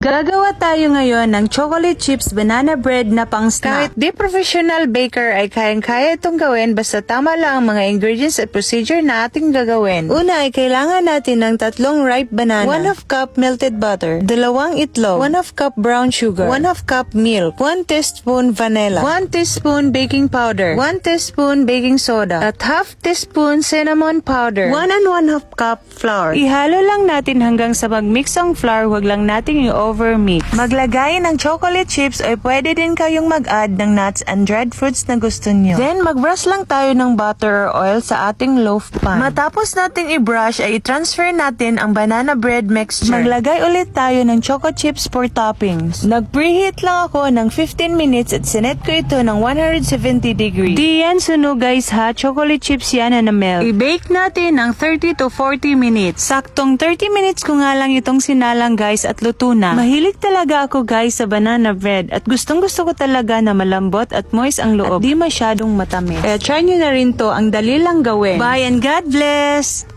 Gagawa tayo ngayon ng chocolate chips banana bread na pang snack. Kahit di professional baker ay kayang-kaya itong gawin basta tama lang ang mga ingredients at procedure na ating gagawin. Una ay kailangan natin ng 3 ripe banana, 1/2 cup melted butter, 2 itlog, 1/2 cup brown sugar, 1/2 cup milk, 1 teaspoon vanilla, 1 teaspoon baking powder, 1 teaspoon baking soda, at 1/2 teaspoon cinnamon powder, 1 and 1/2 cup flour. Ihalo lang natin hanggang sa mag-mix ang flour, wag lang natin i-overmix. Maglagay ng chocolate chips ay pwede din kayong mag-add ng nuts and dried fruits na gusto nyo. Then mag-brush lang tayo ng butter or oil sa ating loaf pan. Matapos nating i-brush ay i-transfer natin ang banana bread mixture. Maglagay ulit tayo ng choco chips for toppings. Nag-preheat lang ako ng 15 minutes at sinet ko ito ng 170 degrees. Di yan sunog guys ha, chocolate chips yan na melt. I-bake natin ng 30 to 40 minutes. Saktong 30 minutes ko nga lang itong sinalang guys at luto na. Mahilig talaga ako guys sa banana bread at gustong gusto ko talaga na malambot at moist ang loob at di masyadong matamis. Try nyo na rin to, ang dali lang gawin. Bye and God bless!